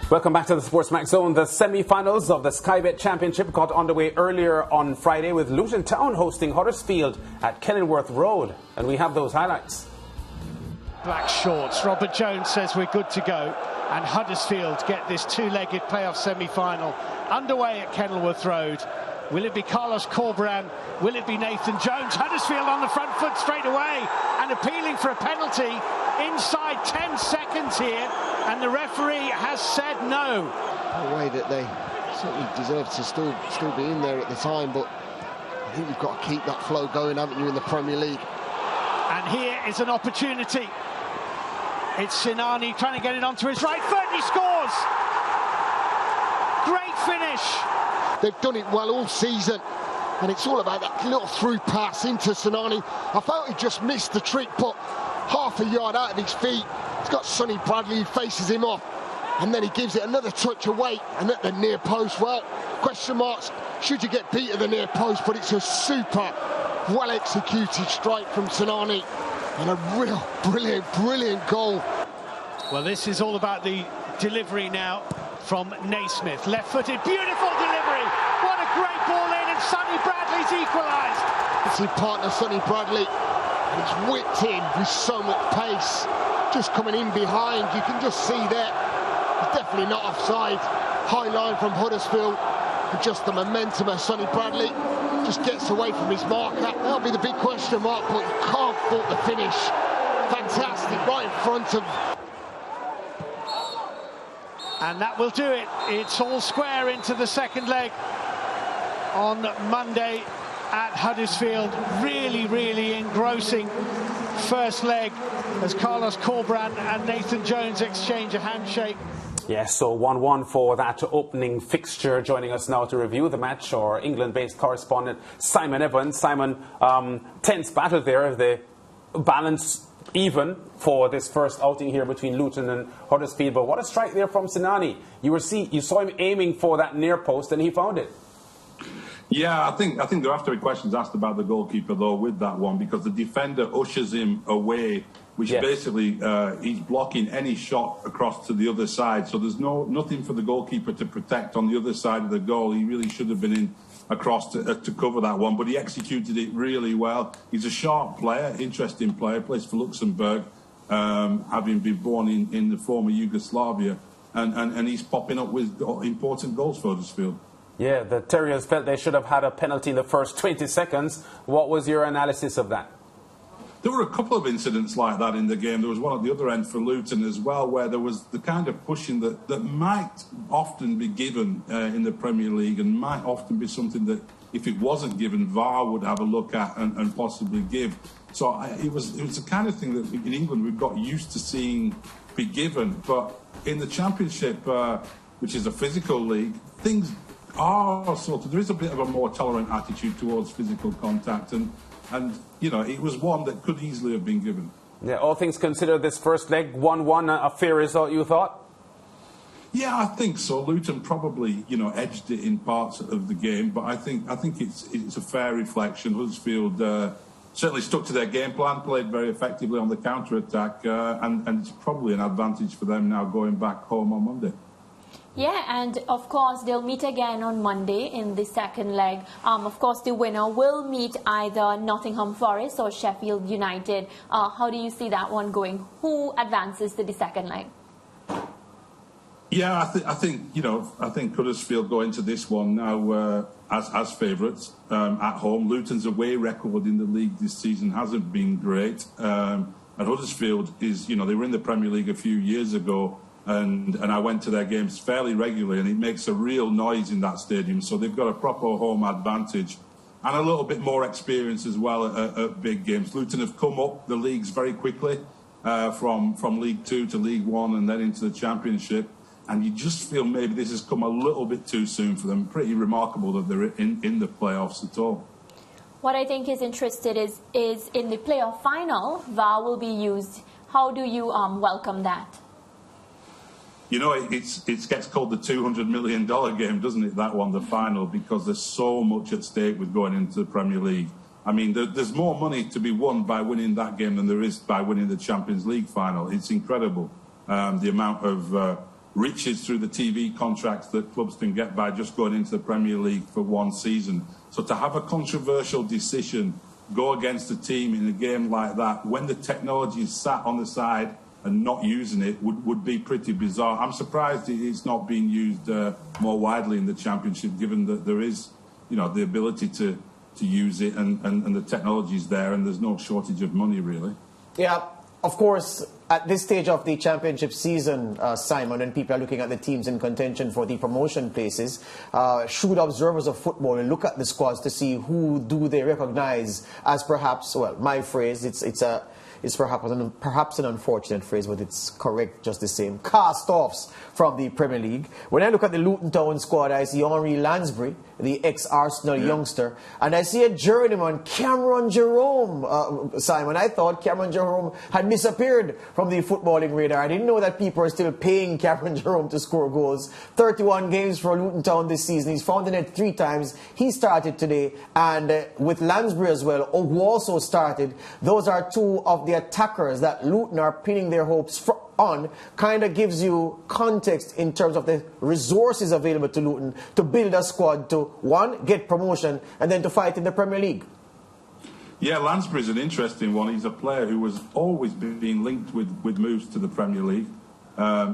Welcome back to the SportsMax Zone. The semi-finals of the Sky Bet Championship got underway earlier on Friday with Luton Town hosting Huddersfield at Kenilworth Road. And we have those highlights. Black shorts. Robert Jones says we're good to go. And Huddersfield get this two-legged playoff semi-final underway at Kenilworth Road. Will it be Carlos Corberán? Will it be Nathan Jones? Huddersfield on the front foot straight away and appealing for a penalty inside 10 seconds here, and the referee has said no. A way that they certainly deserve to still be in there at the time, but I think you've got to keep that flow going, haven't you, in the Premier League? And here is an opportunity. It's Sinani trying to get it onto his right foot, and he scores! Great finish! They've done it well all season, and it's all about that little through pass into Sinani. I felt he just missed the trick, but half a yard out of his feet. He's got Sonny Bradley who faces him off, and then he gives it another touch away, and at the near post, well, question marks, should you get beat at the near post, but it's a super well-executed strike from Sinani, and a real brilliant goal. Well, this is all about the delivery now from Naismith. Left-footed, beautiful delivery. What a great ball in, and Sonny Bradley's equalised. It's his partner, Sonny Bradley, and it's whipped in with so much pace. Just coming in behind, you can just see there. He's definitely not offside. High line from Huddersfield, and just the momentum of Sonny Bradley just gets away from his marker. That'll be the big question mark, but you can't fault the finish. Fantastic, right in front of. And that will do it. It's all square into the second leg on Monday at Huddersfield. Really engrossing first leg as Carlos Corberán and Nathan Jones exchange a handshake. Yes, so 1-1 for that opening fixture. Joining us now to review the match, our England-based correspondent Simon Evans. Simon, tense battle there. The balance even for this first outing here between Luton and Huddersfield. But what a strike there from Sinani. You saw him aiming for that near post and he found it. Yeah, I think there have to be questions asked about the goalkeeper though with that one, because the defender ushers him away, which basically he's blocking any shot across to the other side. So there's nothing for the goalkeeper to protect on the other side of the goal. He really should have been in across to cover that one, but he executed it really well. He's a sharp player, interesting player, plays for Luxembourg, having been born in the former Yugoslavia, and he's popping up with important goals for Huddersfield. Yeah, the Terriers felt they should have had a penalty in the first 20 seconds. What was your analysis of that? There were a couple of incidents like that in the game. There was one at the other end for Luton as well, where there was the kind of pushing that might often be given in the Premier League, and might often be something that, if it wasn't given, VAR would have a look at and possibly give. So it was the kind of thing that in England we've got used to seeing be given. But in the Championship, which is a physical league, things are sort of, there is a bit of a more tolerant attitude towards physical contact, and you know, it was one that could easily have been given. Yeah, all things considered, this first leg, 1-1, a fair result, you thought? Yeah, I think so. Luton probably, you know, edged it in parts of the game, but I think it's a fair reflection. Huddersfield certainly stuck to their game plan, played very effectively on the counter-attack, and it's probably an advantage for them now going back home on Monday. Yeah, and of course they'll meet again on Monday in the second leg. Of course the winner will meet either Nottingham Forest or Sheffield United. How do you see that one going? Who advances to the second leg? Yeah, I think Huddersfield go into this one now as favourites at home. Luton's away record in the league this season hasn't been great, and Huddersfield is, you know, they were in the Premier League a few years ago. And I went to their games fairly regularly, and it makes a real noise in that stadium. So they've got a proper home advantage and a little bit more experience as well at big games. Luton have come up the leagues very quickly from League Two to League One and then into the Championship. And you just feel maybe this has come a little bit too soon for them. Pretty remarkable that they're in the playoffs at all. What I think is interesting is in the playoff final, VAR will be used. How do you welcome that? You know, it gets called the $200 million game, doesn't it, that one, the final, because there's so much at stake with going into the Premier League. I mean, there's more money to be won by winning that game than there is by winning the Champions League final. It's incredible, the amount of riches through the TV contracts that clubs can get by just going into the Premier League for one season. So to have a controversial decision go against a team in a game like that, when the technology is sat on the side and not using it, would be pretty bizarre. I'm surprised it's not being used more widely in the Championship, given that there is, the ability to use it and the technology is there and there's no shortage of money, really. Yeah, of course, at this stage of the Championship season, Simon, and people are looking at the teams in contention for the promotion places, shrewd observers of football will look at the squads to see who do they recognize as perhaps, well, my phrase, it's perhaps an unfortunate phrase, but it's correct just the same, cast-offs from the Premier League. When I look at the Luton Town squad, I see Henri Lansbury, the ex-Arsenal youngster, and I see a journeyman, Cameron Jerome. Simon, I thought Cameron Jerome had disappeared from the footballing radar. I didn't know that people are still paying Cameron Jerome to score goals. 31 games for Luton Town this season. He's found the net 3 times. He started today, and with Lansbury as well, who also started. Those are 2 of the attackers that Luton are pinning their hopes on. Kind of gives you context in terms of the resources available to Luton to build a squad to, 1, get promotion, and then to fight in the Premier League. Yeah, Lansbury's an interesting one. He's a player who was always being linked with moves to the Premier League.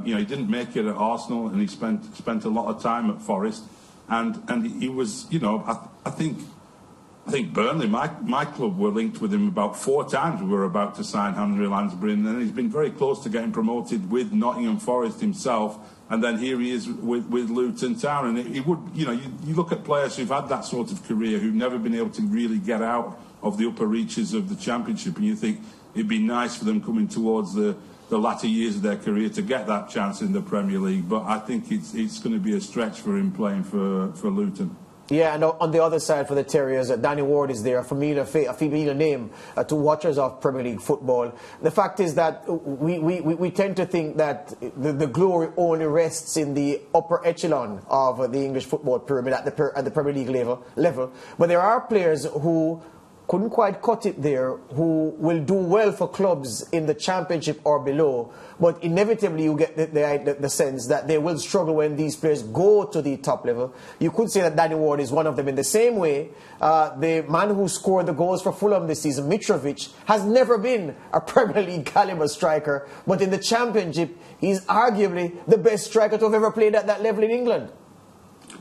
He didn't make it at Arsenal, and he spent a lot of time at Forest, and he was, I think Burnley, my club, were linked with him about 4 times. We were about to sign Henri Lansbury, and then he's been very close to getting promoted with Nottingham Forest himself, and then here he is with Luton Town. And it would, you look at players who've had that sort of career, who've never been able to really get out of the upper reaches of the Championship, and you think it'd be nice for them coming towards the latter years of their career to get that chance in the Premier League. But I think it's going to be a stretch for him playing for Luton. Yeah, and on the other side for the Terriers, Danny Ward is there, a familiar name to watchers of Premier League football. The fact is that we tend to think that the glory only rests in the upper echelon of the English football pyramid at the Premier League level. But there are players who couldn't quite cut it there, who will do well for clubs in the Championship or below, but inevitably you get the sense that they will struggle when these players go to the top level. You could say that Danny Ward is one of them. In the same way, the man who scored the goals for Fulham this season, Mitrovic, has never been a Premier League caliber striker, but in the Championship, he's arguably the best striker to have ever played at that level in England.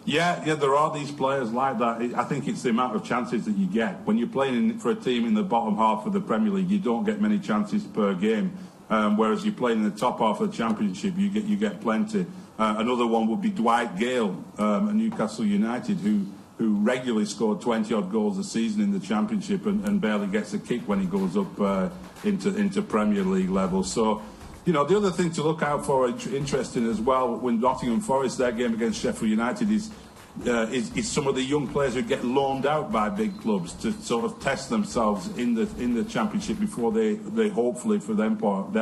Yeah, there are these players like that. I think it's the amount of chances that you get. When you're playing for a team in the bottom half of the Premier League, you don't get many chances per game. Whereas you're playing in the top half of the Championship, you get plenty. Another one would be Dwight Gale at Newcastle United, who regularly scored 20-odd goals a season in the Championship and barely gets a kick when he goes up into Premier League level. So, the other thing to look out for, interesting as well, when Nottingham Forest, their game against Sheffield United, is some of the young players who get loaned out by big clubs to sort of test themselves in the Championship before they hopefully, for their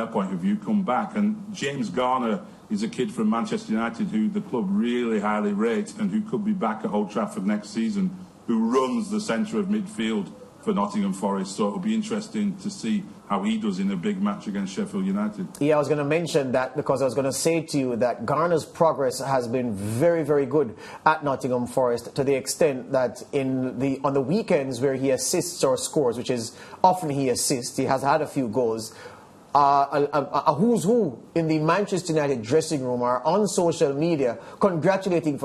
point of view, come back. And James Garner is a kid from Manchester United who the club really highly rate and who could be back at Old Trafford next season, who runs the centre of midfield for Nottingham Forest. So it'll be interesting to see how he does in a big match against Sheffield United. Yeah, I was going to mention that because I was going to say to you that Garner's progress has been very, very good at Nottingham Forest, to the extent that on the weekends where he assists or scores, which is often he assists, he has had a few goals. A who's who in the Manchester United dressing room are on social media congratulating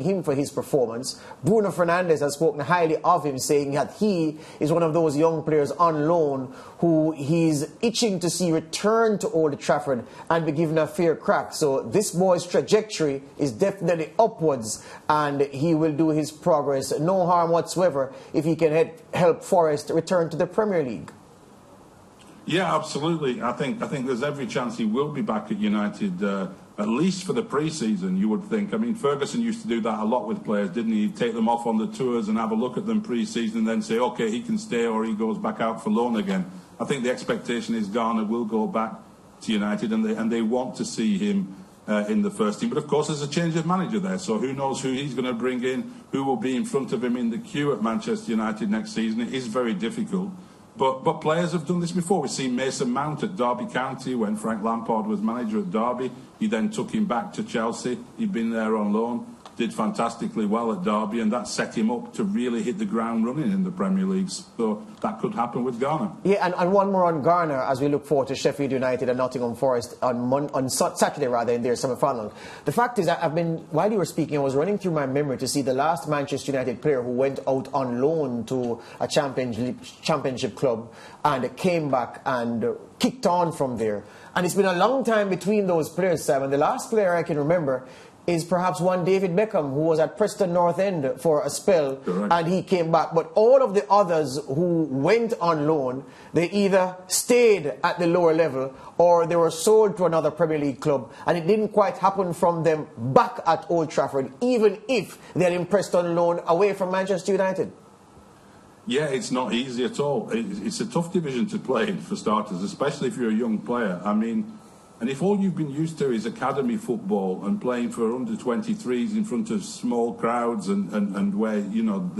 him for his performance. Bruno Fernandes has spoken highly of him, saying that he is one of those young players on loan who he's itching to see return to Old Trafford and be given a fair crack. So this boy's trajectory is definitely upwards, and he will do his progress no harm whatsoever if he can help Forest return to the Premier League. Yeah, absolutely. I think there's every chance he will be back at United, at least for the pre-season, you would think. I mean, Ferguson used to do that a lot with players, didn't he? He'd take them off on the tours and have a look at them pre-season and then say, OK, he can stay or he goes back out for loan again. I think the expectation is Garner will go back to United, and they want to see him in the first team. But, of course, there's a change of manager there, so who knows who he's going to bring in, who will be in front of him in the queue at Manchester United next season. It is very difficult. But players have done this before. We've seen Mason Mount at Derby County when Frank Lampard was manager at Derby. He then took him back to Chelsea. He'd been there on loan, did fantastically well at Derby, and that set him up to really hit the ground running in the Premier League. So that could happen with Garner. Yeah, and one more on Garner as we look forward to Sheffield United and Nottingham Forest on Saturday rather in their semi-final. The fact is that while you were speaking, I was running through my memory to see the last Manchester United player who went out on loan to a championship club and came back and kicked on from there. And it's been a long time between those players, Sam. And the last player I can remember is perhaps one David Beckham, who was at Preston North End for a spell. Correct. And he came back. But all of the others who went on loan, they either stayed at the lower level or they were sold to another Premier League club, and it didn't quite happen from them back at Old Trafford, even if they had impressed on loan away from Manchester United. Yeah, it's not easy at all. It's a tough division to play in, for starters, especially if you're a young player. I mean, and if all you've been used to is academy football and playing for under-23s in front of small crowds and where, you know,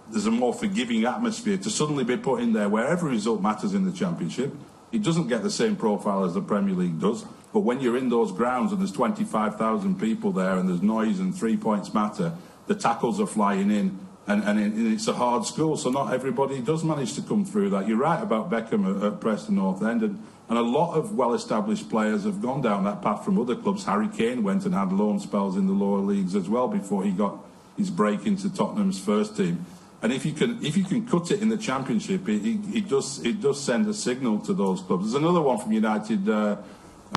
there's a more forgiving atmosphere, to suddenly be put in there where every result matters in the Championship, it doesn't get the same profile as the Premier League does. But when you're in those grounds and there's 25,000 people there and there's noise and 3 points matter, the tackles are flying in. And it's a hard school, so not everybody does manage to come through that. You're right about Beckham at Preston North End, and a lot of well-established players have gone down that path from other clubs. Harry Kane went and had loan spells in the lower leagues as well before he got his break into Tottenham's first team. And if you can cut it in the Championship, it does send a signal to those clubs. There's another one from United,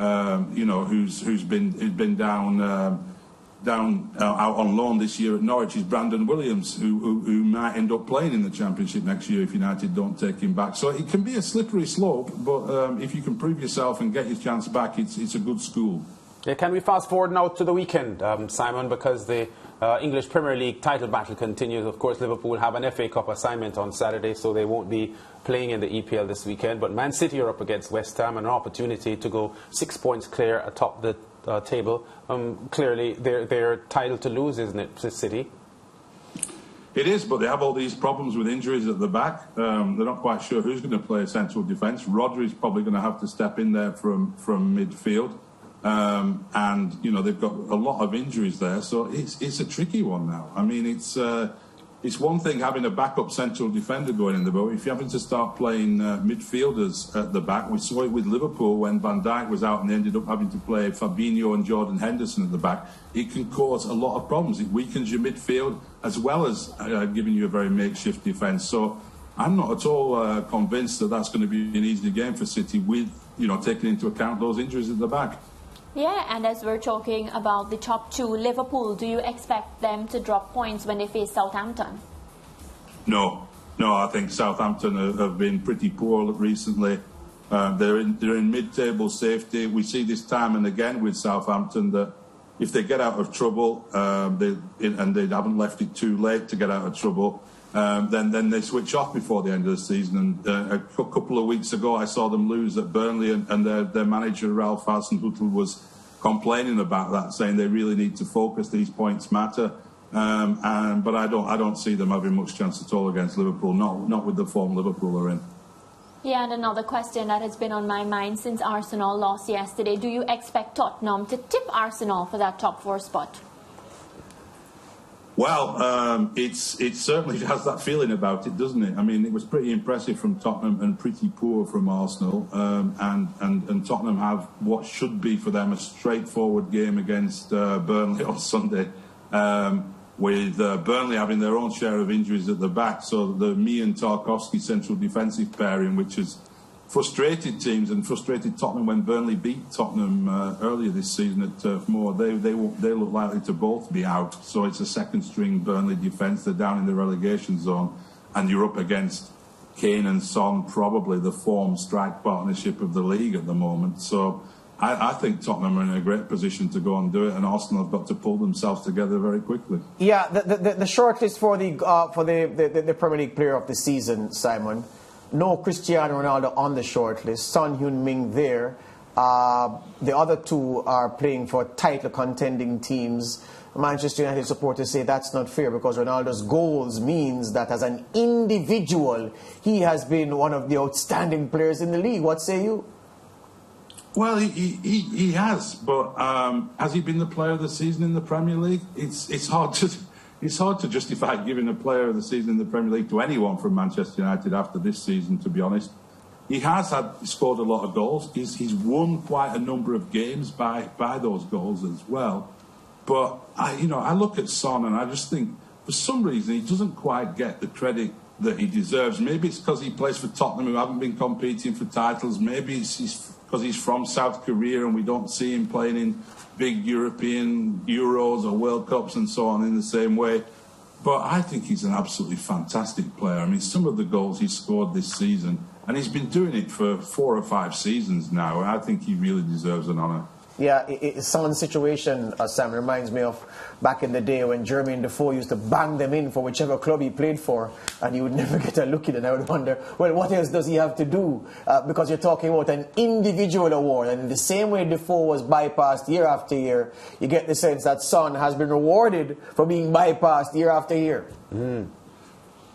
who's been down out on loan this year at Norwich is Brandon Williams, who might end up playing in the Championship next year if United don't take him back. So it can be a slippery slope, but if you can prove yourself and get your chance back, it's a good school. Yeah, can we fast forward now to the weekend, Simon, because the English Premier League title battle continues. Of course, Liverpool have an FA Cup assignment on Saturday, so they won't be playing in the EPL this weekend. But Man City are up against West Ham, and an opportunity to go 6 points clear atop the table. Clearly, they're title to lose, isn't it, City? It is, but they have all these problems with injuries at the back. They're not quite sure who's going to play central defence. Rodri's probably going to have to step in there from midfield. And, you know, they've got a lot of injuries there, so it's a tricky one now. I mean, it's one thing having a backup central defender going in there, but if you're having to start playing midfielders at the back, we saw it with Liverpool when Van Dijk was out and they ended up having to play Fabinho and Jordan Henderson at the back. It can cause a lot of problems. It weakens your midfield as well as giving you a very makeshift defence. So I'm not at all convinced that that's going to be an easy game for City with, you know, taking into account those injuries at the back. Yeah, and as we're talking about the top two, Liverpool, do you expect them to drop points when they face Southampton? No, I think Southampton have been pretty poor recently. They're in mid-table safety. We see this time and again with Southampton that if they get out of trouble, and they haven't left it too late to get out of trouble, then they switch off before the end of the season. And a couple of weeks ago, I saw them lose at Burnley, and their manager, Ralph Hasenhüttl, was complaining about that, saying they really need to focus, these points matter. But I don't see them having much chance at all against Liverpool, not with the form Liverpool are in. Yeah, and another question that has been on my mind since Arsenal lost yesterday. Do you expect Tottenham to tip Arsenal for that top 4 spot? Well, it certainly has that feeling about it, doesn't it? I mean, it was pretty impressive from Tottenham and pretty poor from Arsenal. And Tottenham have what should be for them a straightforward game against Burnley on Sunday, with Burnley having their own share of injuries at the back. So the and Tarkowski central defensive pairing, which has frustrated teams and frustrated Tottenham when Burnley beat Tottenham earlier this season at Turf Moor. They look likely to both be out. So it's a second-string Burnley defence. They're down in the relegation zone, and you're up against Kane and Son, probably the form strike partnership of the league at the moment. So I think Tottenham are in a great position to go and do it, and Arsenal have got to pull themselves together very quickly. Yeah, the shortlist for the Premier League Player of the Season, Simon. No Cristiano Ronaldo on the shortlist. Son Heung-min there. The other two are playing for title contending teams. Manchester United supporters say that's not fair because Ronaldo's goals means that as an individual, he has been one of the outstanding players in the league. What say you? Well, he has, but has he been the player of the season in the Premier League? It's hard to justify giving a player of the season in the Premier League to anyone from Manchester United after this season, to be honest. He has scored a lot of goals. He's won quite a number of games by those goals as well. But I look at Son and I just think for some reason he doesn't quite get the credit that he deserves. Maybe it's because he plays for Tottenham, who haven't been competing for titles. Maybe it's because he's from South Korea and we don't see him playing in big European Euros or World Cups and so on in the same way. But I think he's an absolutely fantastic player. I mean, some of the goals he's scored this season, and he's been doing it for 4 or 5 seasons now, and I think he really deserves an honour. Yeah, Son's situation, Sam, reminds me of back in the day when Jermaine Defoe used to bang them in for whichever club he played for, and he would never get a look in, and I would wonder, well, what else does he have to do? Because you're talking about an individual award, and in the same way Defoe was bypassed year after year, you get the sense that Son has been rewarded for being bypassed year after year.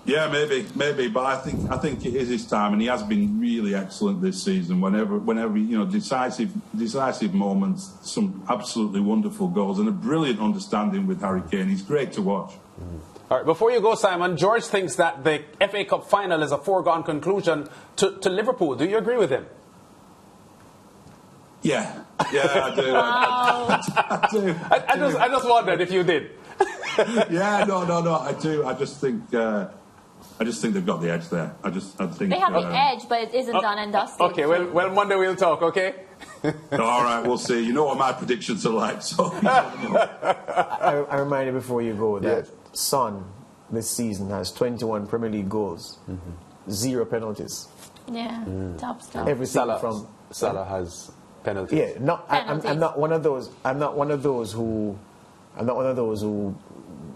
Yeah, maybe, but I think it is his time, and he has been really excellent this season. Whenever decisive moments, some absolutely wonderful goals, and a brilliant understanding with Harry Kane. He's great to watch. All right, before you go, Simon, George thinks that the FA Cup final is a foregone conclusion to Liverpool. Do you agree with him? Yeah, I do. I do. I just wondered if you did. Yeah, no, I do. I just think they've got the edge there. I think they have the edge, but it isn't done and dusted. Okay, well, Monday we'll talk, okay? All right, we'll see. You know what my predictions are like, so. I remind you before you go that Son this season has 21 Premier League goals, 0 penalties. Yeah, top stuff. Everything from Salah has penalties. Yeah, I'm not one of those. I'm not one of those who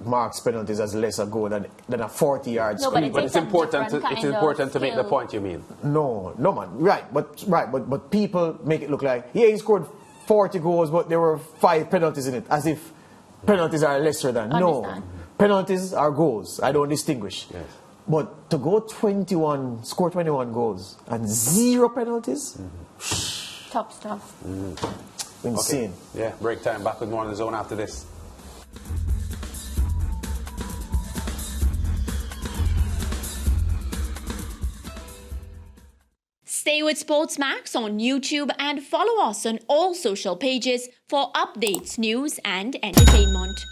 marks penalties as less a goal than a 40-yard screen. But it's important to make the point, you mean? No, man. Right, but people make it look like, he scored 40 goals, but there were 5 penalties in it, as if penalties are lesser than. No, penalties are goals. I don't distinguish. Yes. But to score 21 goals and 0 penalties? Top stuff. Insane. Okay. Yeah, break time. Back with more on the zone after this. Stay with SportsMax on YouTube and follow us on all social pages for updates, news and entertainment.